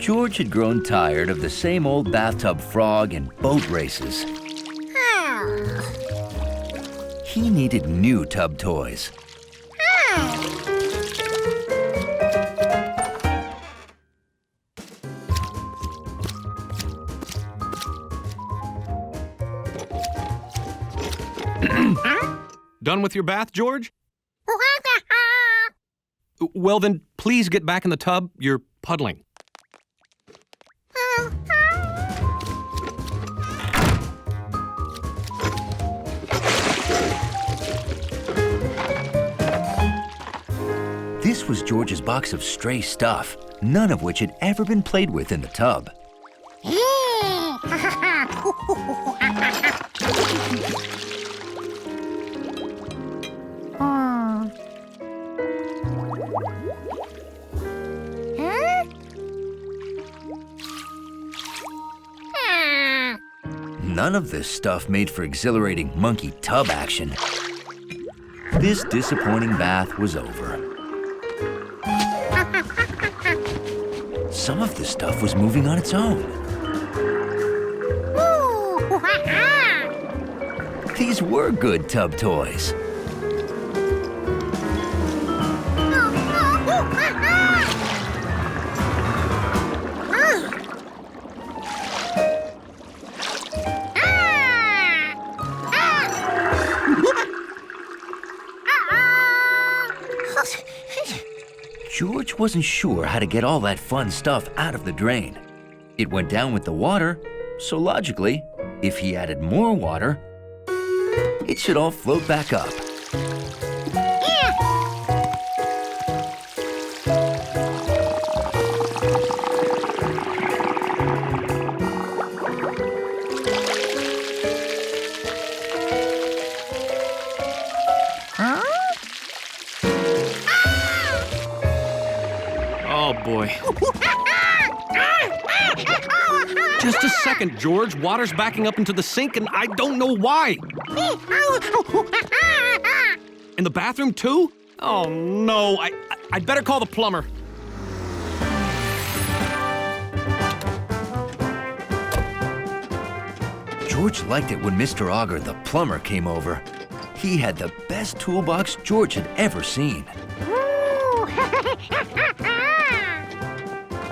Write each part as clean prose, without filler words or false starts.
George had grown tired of the same old bathtub frog and boat races. He needed new tub toys. Done with your bath, George? Well, then, please get back in the tub. You're puddling. This was George's box of stray stuff, none of which had ever been played with in the tub. None of this stuff made for exhilarating monkey tub action. This disappointing bath was over. Some of the stuff was moving on its own. These were good tub toys. George wasn't sure how to get all that fun stuff out of the drain. It went down with the water, so logically, if he added more water, it should all float back up. Oh, boy. Just a second, George. Water's backing up into the sink, and I don't know why. In the bathroom, too? Oh, no. I'd better call the plumber. George liked it when Mr. Auger, the plumber, came over. He had the best toolbox George had ever seen.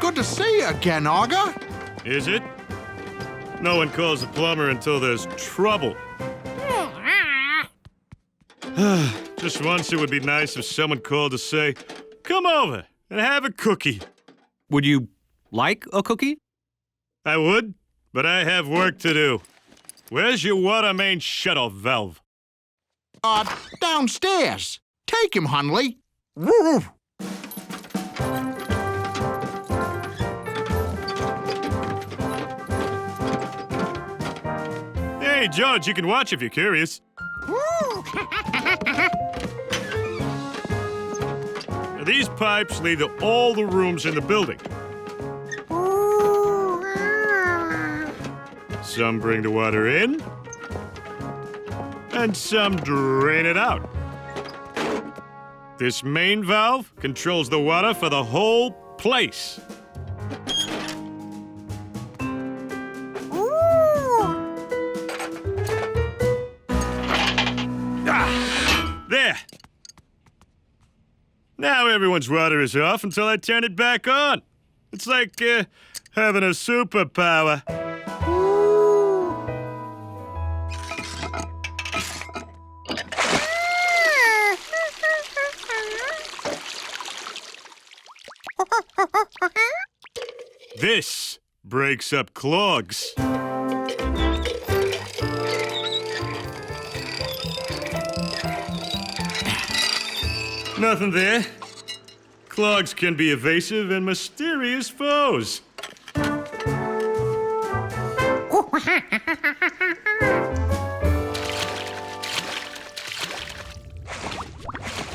Good to see you again, Auger. Is it? No one calls the plumber until there's trouble. Just once it would be nice if someone called to say, "Come over and have a cookie." Would you like a cookie? I would, but I have work to do. Where's your water main shut-off valve? Downstairs. Take him, Hunley. Woo! Hey, George, you can watch if you're curious. These pipes lead to all the rooms in the building. Some bring the water in, and some drain it out. This main valve controls the water for the whole place. There. Now everyone's water is off until I turn it back on. It's like having a superpower. This breaks up clogs. Nothing there. Clogs can be evasive and mysterious foes.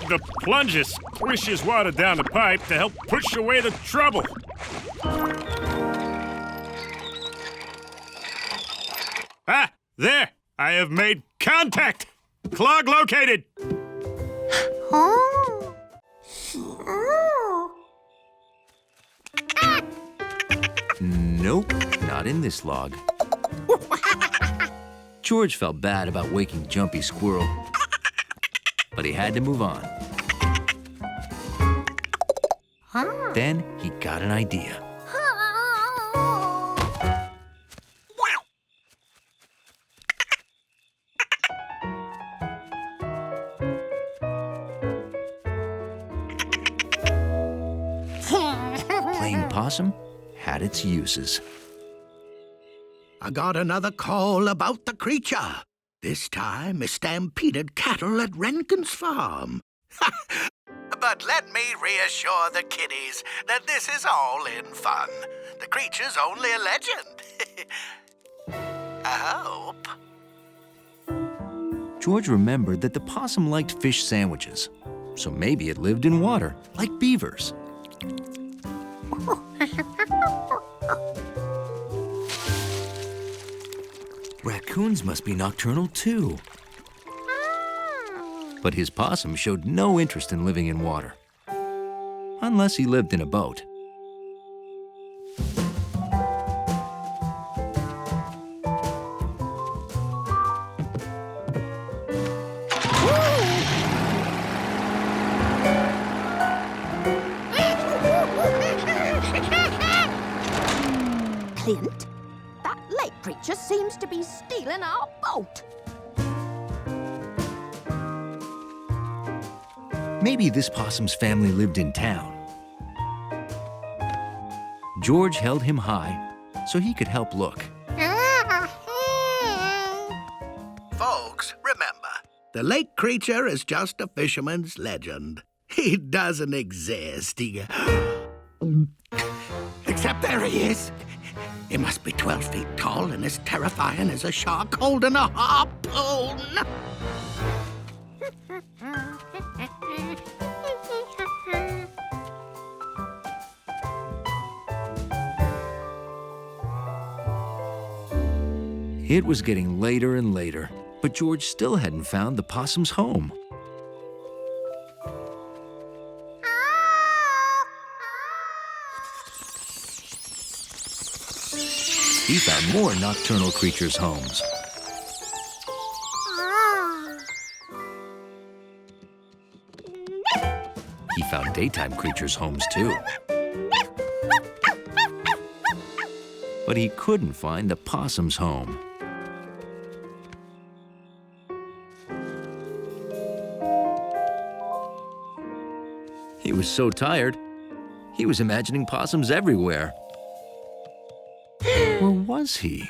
The plunger squishes water down the pipe to help push away the trouble. Ah, there! I have made contact! Clog located! Nope, not in this log. George felt bad about waking Jumpy Squirrel, but he had to move on. Then he got an idea. Playing possum had its uses. I got another call about the creature. This time, a stampeded cattle at Rankin's farm. But let me reassure the kiddies that this is all in fun. The creature's only a legend. I hope. George remembered that the possum liked fish sandwiches, so maybe it lived in water, like beavers. Raccoons must be nocturnal too. But his possum showed no interest in living in water, unless he lived in a boat. Clint, that lake creature seems to be stealing our boat. Maybe this possum's family lived in town. George held him high so he could help look. Folks, remember, the lake creature is just a fisherman's legend. He doesn't exist. Except there he is. He must be 12 feet tall and as terrifying as a shark holding a harpoon. It was getting later and later, but George still hadn't found the possum's home. He found more nocturnal creatures' homes. He found daytime creatures' homes too. But he couldn't find the possum's home. He was so tired, he was imagining possums everywhere. Or was he?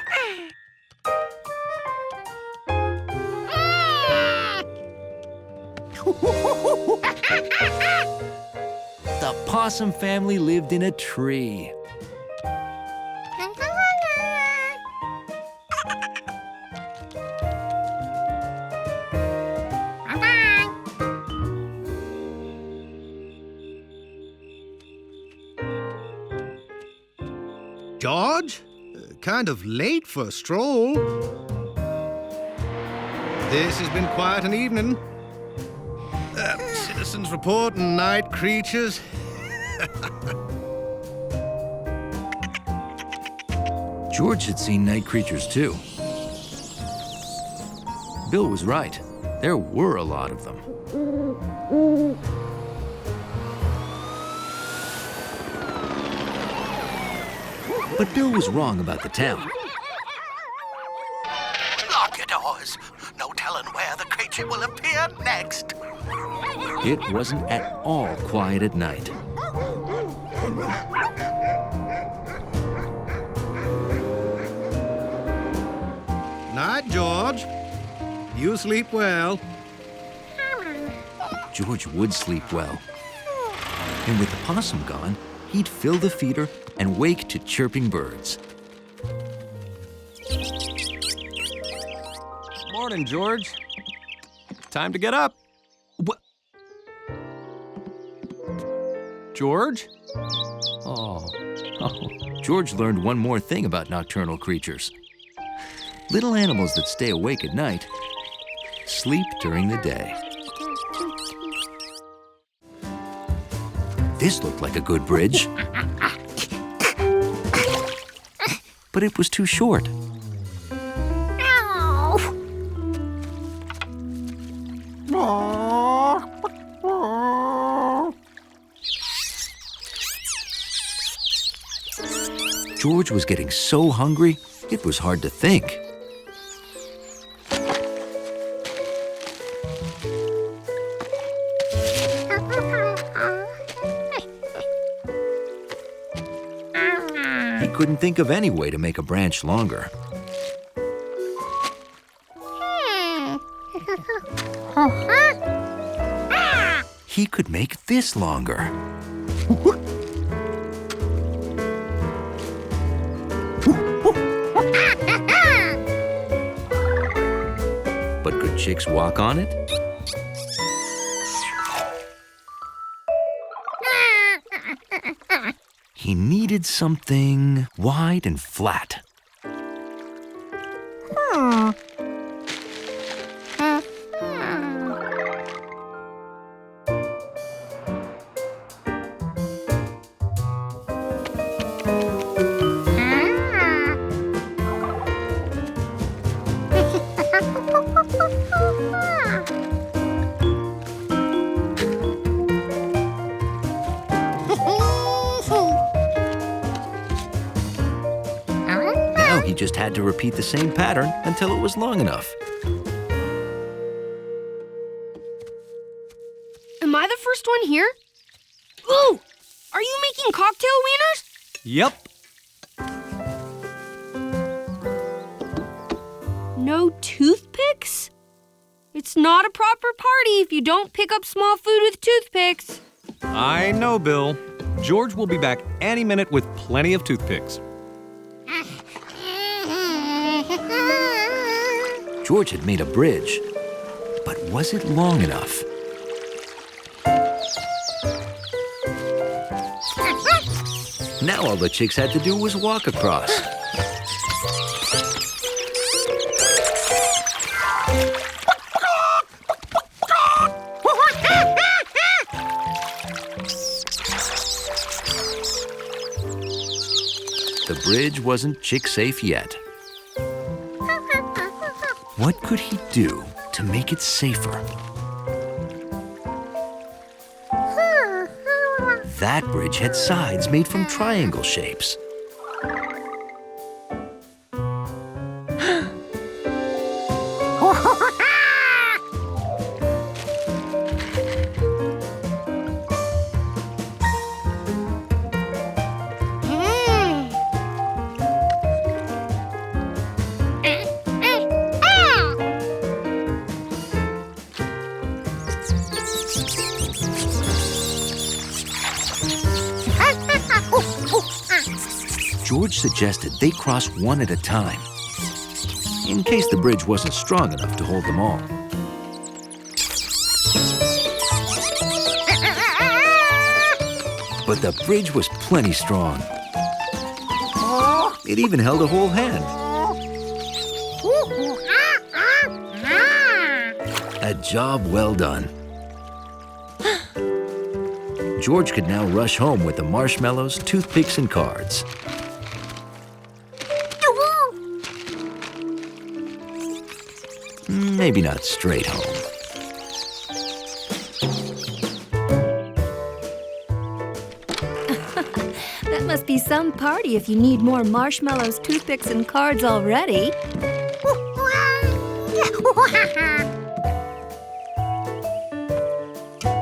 The possum family lived in a tree. George? Kind of late for a stroll. This has been quite an evening. Citizens report and night creatures. George had seen night creatures too. Bill was right. There were a lot of them. But Bill was wrong about the town. Lock your doors. No telling where the creature will appear next. It wasn't at all quiet at night. Night, George. You sleep well. George would sleep well. And with the possum gone, he'd fill the feeder and wake to chirping birds. Morning, George. Time to get up. What? George? Oh. George learned one more thing about nocturnal creatures. Little animals that stay awake at night sleep during the day. This looked like a good bridge. but it was too short. George was getting so hungry, it was hard to think. He couldn't think of any way to make a branch longer. He could make this longer. But could chicks walk on it? He needed something wide and flat. Now he just had to repeat the same pattern until it was long enough. Am I the first one here? Ooh! Are you making cocktail wieners? Yep. No toothpicks? It's not a proper party if you don't pick up small food with toothpicks. I know, Bill. George will be back any minute with plenty of toothpicks. George had made a bridge, but was it long enough? Now all the chicks had to do was walk across. The bridge wasn't chick-safe yet. What could he do to make it safer? That bridge had sides made from triangle shapes. George suggested they cross one at a time, in case the bridge wasn't strong enough to hold them all. But the bridge was plenty strong. It even held a whole hand. A job well done. George could now rush home with the marshmallows, toothpicks, and cards. Maybe not straight home. That must be some party if you need more marshmallows, toothpicks, and cards already.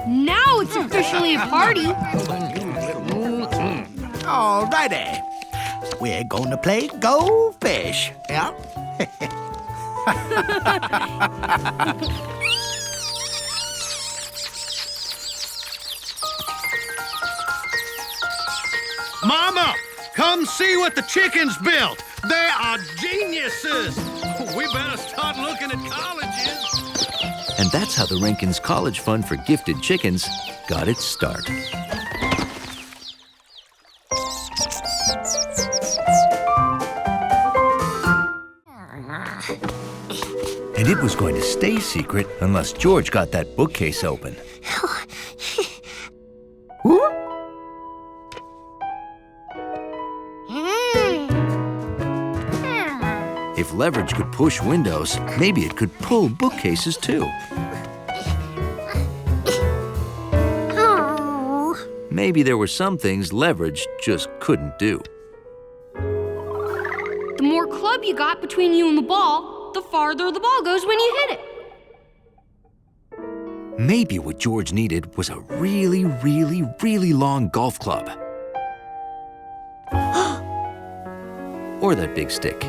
Now it's officially a party. Alrighty. We're going to play Go Fish. Yeah? Mama, come see what the chickens built. They are geniuses. We better start looking at colleges. And that's how the Rankin's College Fund for Gifted Chickens got its start. And it was going to stay secret unless George got that bookcase open. If leverage could push windows, maybe it could pull bookcases too. Maybe there were some things leverage just couldn't do. The more club you got between you and the ball, the farther the ball goes when you hit it. Maybe what George needed was a really, really, really long golf club. Or that big stick.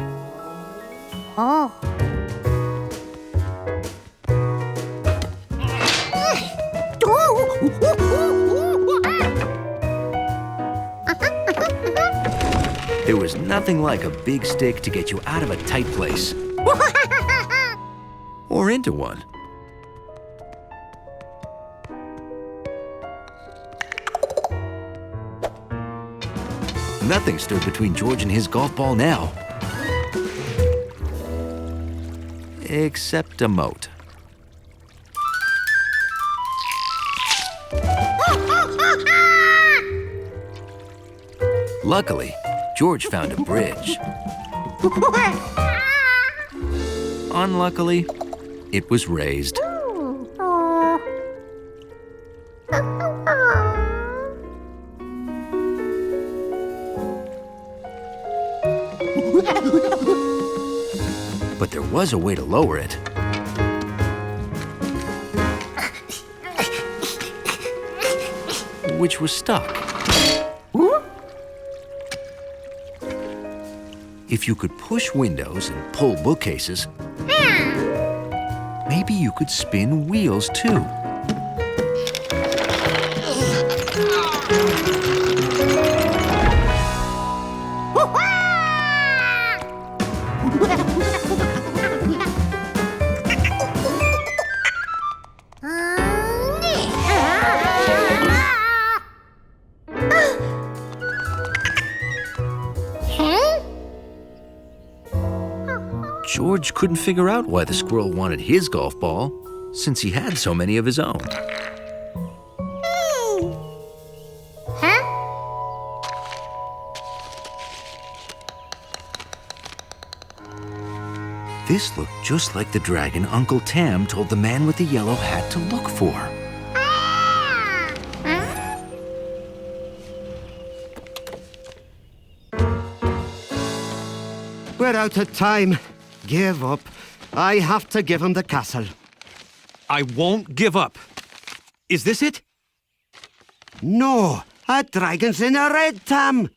Oh. There was nothing like a big stick to get you out of a tight place. Or into one. Nothing stood between George and his golf ball now. Except a moat. Luckily, George found a bridge. Unluckily, it was raised. But there was a way to lower it. Which was stuck. If you could push windows and pull bookcases, maybe you could spin wheels too. George couldn't figure out why the squirrel wanted his golf ball, since he had so many of his own. This looked just like the dragon Uncle Tam told the man with the yellow hat to look for. We're out of time. Give up. I have to give him the castle. I won't give up. Is this it? No, a dragon's in a red tam.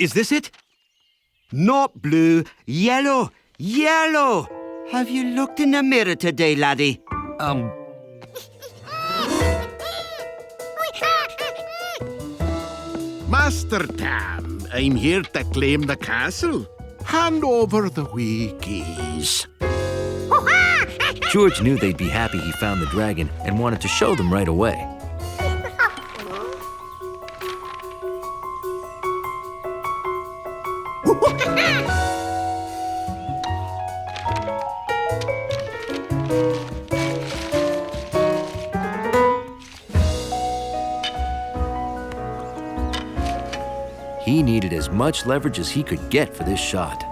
Is this it? Not blue, yellow, yellow. Have you looked in the mirror today, laddie? Master Tam, I'm here to claim the castle. Hand over the wee keys. George knew they'd be happy he found the dragon and wanted to show them right away. He needed as much leverage as he could get for this shot.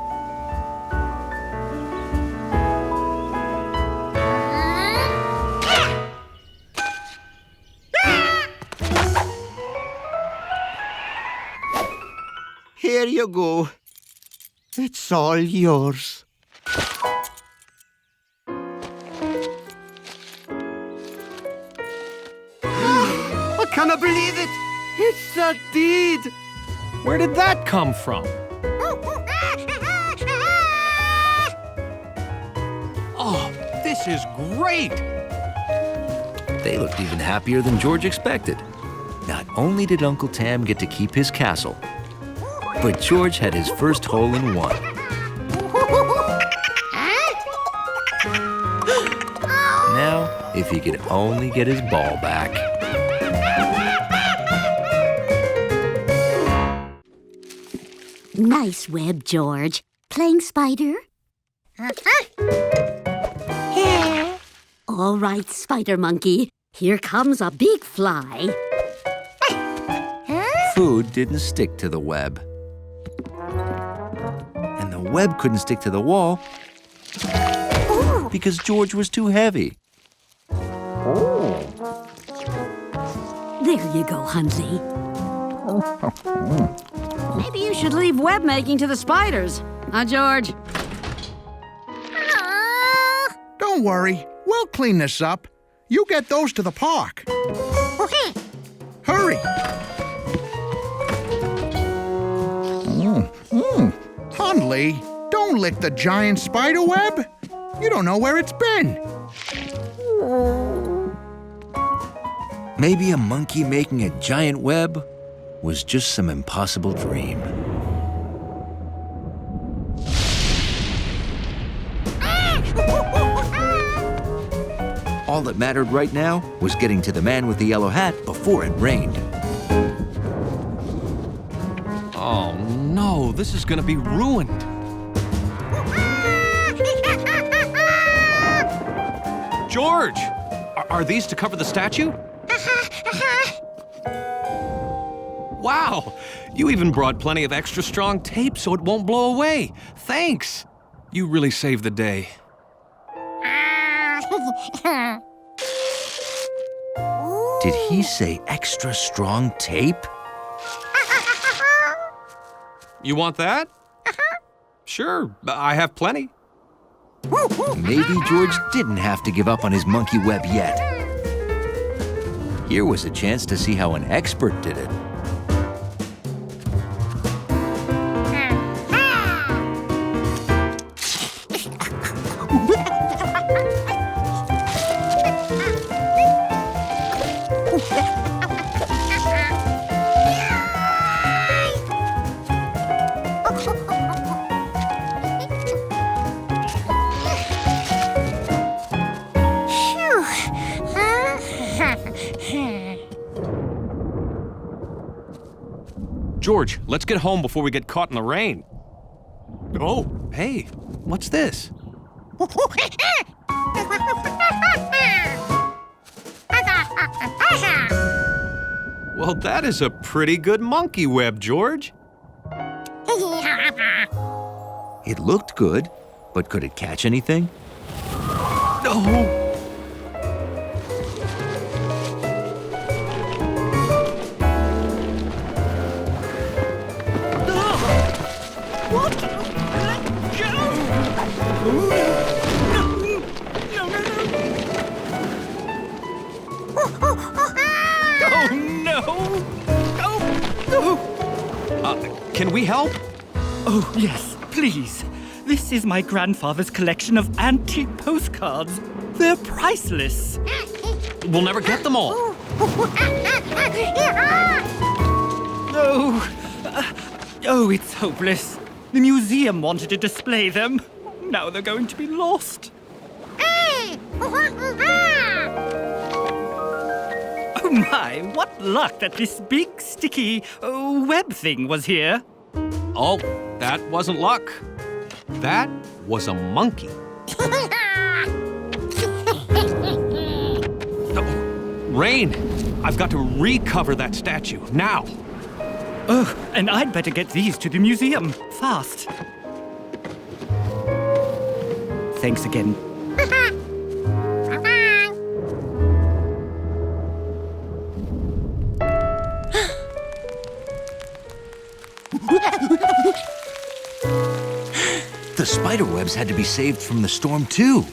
Here you go. It's all yours. I cannot believe it. It's a deed. Where did that come from? Oh, this is great! They looked even happier than George expected. Not only did Uncle Tam get to keep his castle, but George had his first hole-in-one. Now, if he could only get his ball back. Nice web, George. Playing spider? All right, Spider Monkey. Here comes a big fly. Food didn't stick to the web. And the web couldn't stick to the wall because George was too heavy. There you go, Huntley. Maybe you should leave web making to the spiders. Huh, George? Don't worry. We'll clean this up. You get those to the park. Hurry. Hundley, don't lick the giant spider web. You don't know where it's been. Maybe a monkey making a giant web was just some impossible dream. All that mattered right now was getting to the man with the yellow hat before it rained. Oh no, this is gonna be ruined. George! Are these to cover the statue? Wow! You even brought plenty of extra strong tape so it won't blow away. Thanks! You really saved the day. Did he say extra strong tape? You want that? Sure, I have plenty. Maybe George didn't have to give up on his monkey web yet. Here was a chance to see how an expert did it. George, let's get home before we get caught in the rain. Oh, hey, what's this? Well, that is a pretty good monkey web, George. It looked good, but could it catch anything? No! Can we help? Oh, yes, please. This is my grandfather's collection of antique postcards. They're priceless. We'll never get them all. Oh, it's hopeless. The museum wanted to display them. Now they're going to be lost. Oh my, what luck that this big, sticky web thing was here. Oh, that wasn't luck. That was a monkey. Rain, I've got to recover that statue, now. Oh, and I'd better get these to the museum, fast. Thanks again. The spider webs had to be saved from the storm, too.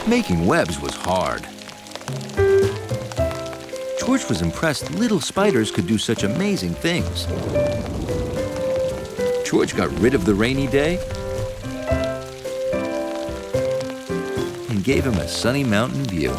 Making webs was hard. George was impressed little spiders could do such amazing things. George got rid of the rainy day and gave him a sunny mountain view.